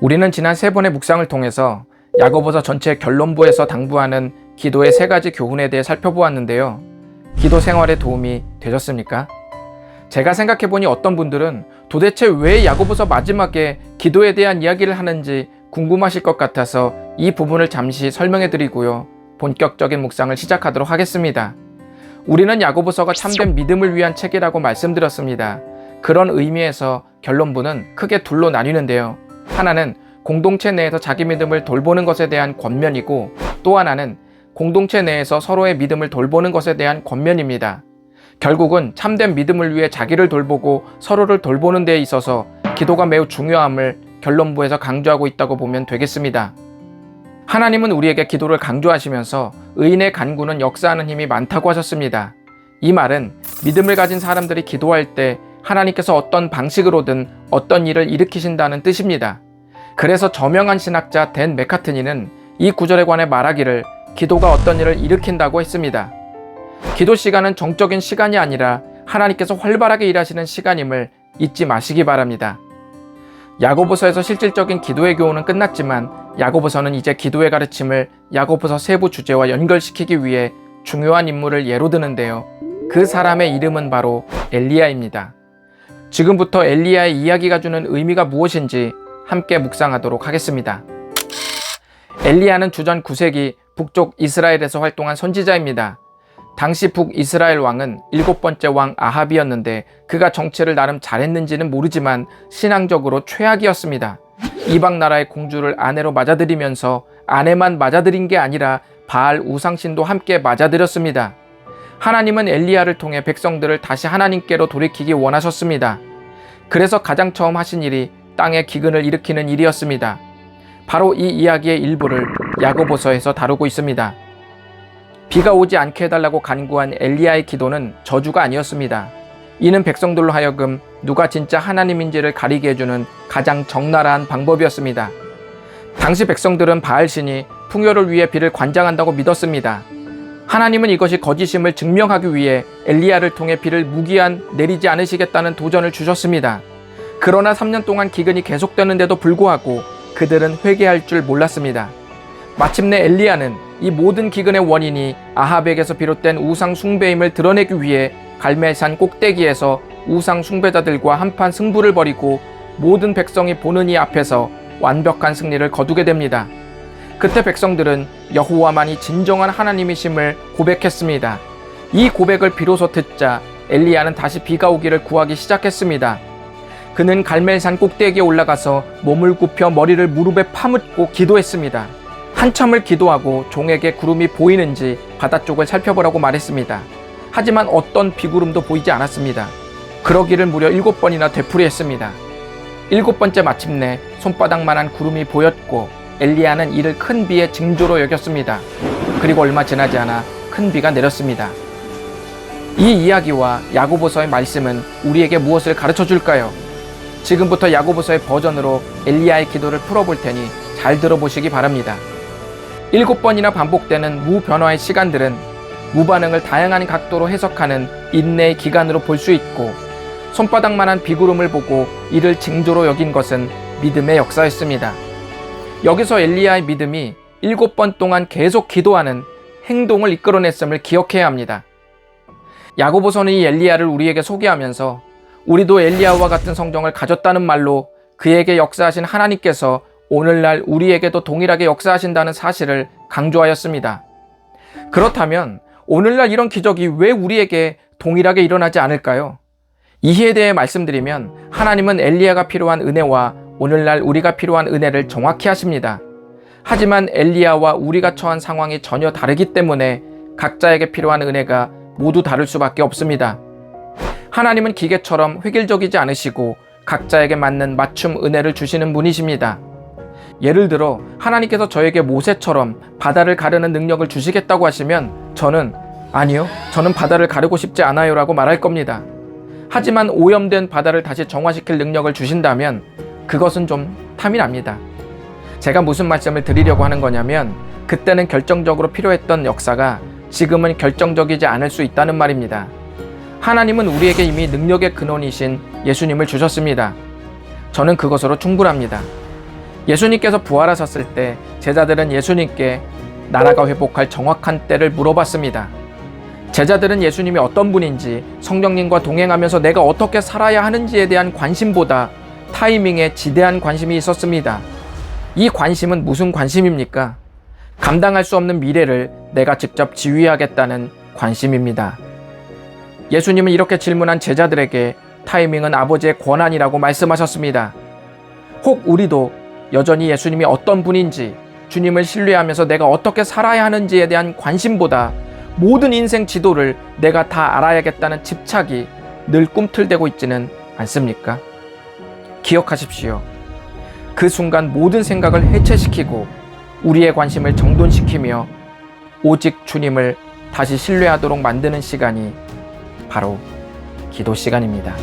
우리는 지난 3번의 묵상을 통해서 야고보서 전체 결론부에서 당부하는 기도의 3가지 교훈에 대해 살펴보았는데요. 기도 생활에 도움이 되셨습니까? 제가 생각해보니 어떤 분들은 도대체 왜 야고보서 마지막에 기도에 대한 이야기를 하는지 궁금하실 것 같아서 이 부분을 잠시 설명해드리고요. 본격적인 묵상을 시작하도록 하겠습니다. 우리는 야고보서가 참된 믿음을 위한 책이라고 말씀드렸습니다. 그런 의미에서 결론부는 크게 둘로 나뉘는데요. 하나는 공동체 내에서 자기 믿음을 돌보는 것에 대한 권면이고, 또 하나는 공동체 내에서 서로의 믿음을 돌보는 것에 대한 권면입니다. 결국은 참된 믿음을 위해 자기를 돌보고 서로를 돌보는 데 있어서 기도가 매우 중요함을 결론부에서 강조하고 있다고 보면 되겠습니다. 하나님은 우리에게 기도를 강조하시면서 의인의 간구는 역사하는 힘이 많다고 하셨습니다. 이 말은 믿음을 가진 사람들이 기도할 때 하나님께서 어떤 방식으로든 어떤 일을 일으키신다는 뜻입니다. 그래서 저명한 신학자 댄 맥카트니는 이 구절에 관해 말하기를 기도가 어떤 일을 일으킨다고 했습니다. 기도 시간은 정적인 시간이 아니라 하나님께서 활발하게 일하시는 시간임을 잊지 마시기 바랍니다. 야고보서에서 실질적인 기도의 교훈은 끝났지만 야고보서는 이제 기도의 가르침을 야고보서 세부 주제와 연결시키기 위해 중요한 인물을 예로 드는데요. 그 사람의 이름은 바로 엘리야입니다. 지금부터 엘리야의 이야기가 주는 의미가 무엇인지 함께 묵상하도록 하겠습니다. 엘리야는 주전 9세기 북쪽 이스라엘에서 활동한 선지자입니다. 당시 북이스라엘 왕은 7번째 왕 아합이었는데 그가 정치를 나름 잘했는지는 모르지만 신앙적으로 최악이었습니다. 이방 나라의 공주를 아내로 맞아들이면서 아내만 맞아들인 게 아니라 바알 우상신도 함께 맞아들였습니다. 하나님은 엘리야를 통해 백성들을 다시 하나님께로 돌이키기 원하셨습니다. 그래서 가장 처음 하신 일이 땅에 기근을 일으키는 일이었습니다. 바로 이 이야기의 일부를 야고보서에서 다루고 있습니다. 비가 오지 않게 해달라고 간구한 엘리야의 기도는 저주가 아니었습니다. 이는 백성들로 하여금 누가 진짜 하나님인지를 가리게 해주는 가장 적나라한 방법이었습니다. 당시 백성들은 바알신이 풍요를 위해 비를 관장한다고 믿었습니다. 하나님은 이것이 거짓임을 증명하기 위해 엘리야를 통해 비를 무기한 내리지 않으시겠다는 도전을 주셨습니다. 그러나 3년 동안 기근이 계속되는데도 불구하고 그들은 회개할 줄 몰랐습니다. 마침내 엘리야는 이 모든 기근의 원인이 아합에게서 비롯된 우상 숭배임을 드러내기 위해 갈멜산 꼭대기에서 우상 숭배자들과 한판 승부를 벌이고 모든 백성이 보는 이 앞에서 완벽한 승리를 거두게 됩니다. 그때 백성들은 여호와만이 진정한 하나님이심을 고백했습니다. 이 고백을 비로소 듣자 엘리야는 다시 비가 오기를 구하기 시작했습니다. 그는 갈멜산 꼭대기에 올라가서 몸을 굽혀 머리를 무릎에 파묻고 기도했습니다. 한참을 기도하고 종에게 구름이 보이는지 바다 쪽을 살펴보라고 말했습니다. 하지만 어떤 비구름도 보이지 않았습니다. 그러기를 무려 7번이나 되풀이했습니다. 7번째 마침내 손바닥만한 구름이 보였고 엘리야는 이를 큰 비의 징조로 여겼습니다. 그리고 얼마 지나지 않아 큰 비가 내렸습니다. 이 이야기와 야고보서의 말씀은 우리에게 무엇을 가르쳐 줄까요? 지금부터 야고보서의 버전으로 엘리야의 기도를 풀어볼 테니 잘 들어보시기 바랍니다. 7번이나 반복되는 무변화의 시간들은 무반응을 다양한 각도로 해석하는 인내의 기간으로 볼 수 있고, 손바닥만한 비구름을 보고 이를 징조로 여긴 것은 믿음의 역사였습니다. 여기서 엘리야의 믿음이 7번 동안 계속 기도하는 행동을 이끌어냈음을 기억해야 합니다. 야고보서는 이 엘리야를 우리에게 소개하면서 우리도 엘리야와 같은 성정을 가졌다는 말로 그에게 역사하신 하나님께서 오늘날 우리에게도 동일하게 역사하신다는 사실을 강조하였습니다. 그렇다면 오늘날 이런 기적이 왜 우리에게 동일하게 일어나지 않을까요? 이에 대해 말씀드리면 하나님은 엘리야가 필요한 은혜와 오늘날 우리가 필요한 은혜를 정확히 하십니다. 하지만 엘리야와 우리가 처한 상황이 전혀 다르기 때문에 각자에게 필요한 은혜가 모두 다를 수밖에 없습니다. 하나님은 기계처럼 획일적이지 않으시고 각자에게 맞는 맞춤 은혜를 주시는 분이십니다. 예를 들어 하나님께서 저에게 모세처럼 바다를 가르는 능력을 주시겠다고 하시면 아니요, 저는 바다를 가르고 싶지 않아요 라고 말할 겁니다. 하지만 오염된 바다를 다시 정화시킬 능력을 주신다면 그것은 좀 탐이 납니다. 제가 무슨 말씀을 드리려고 하는 거냐면 그때는 결정적으로 필요했던 역사가 지금은 결정적이지 않을 수 있다는 말입니다. 하나님은 우리에게 이미 능력의 근원이신 예수님을 주셨습니다. 저는 그것으로 충분합니다. 예수님께서 부활하셨을 때 제자들은 예수님께 나라가 회복할 정확한 때를 물어봤습니다. 제자들은 예수님이 어떤 분인지, 성령님과 동행하면서 내가 어떻게 살아야 하는지에 대한 관심보다 타이밍에 지대한 관심이 있었습니다. 이 관심은 무슨 관심입니까? 감당할 수 없는 미래를 내가 직접 지휘하겠다는 관심입니다. 예수님은 이렇게 질문한 제자들에게 타이밍은 아버지의 권한이라고 말씀하셨습니다. 혹 우리도 여전히 예수님이 어떤 분인지, 주님을 신뢰하면서 내가 어떻게 살아야 하는지에 대한 관심보다 모든 인생 지도를 내가 다 알아야겠다는 집착이 늘 꿈틀대고 있지는 않습니까? 기억하십시오. 그 순간 모든 생각을 해체시키고 우리의 관심을 정돈시키며 오직 주님을 다시 신뢰하도록 만드는 시간이 바로 기도 시간입니다.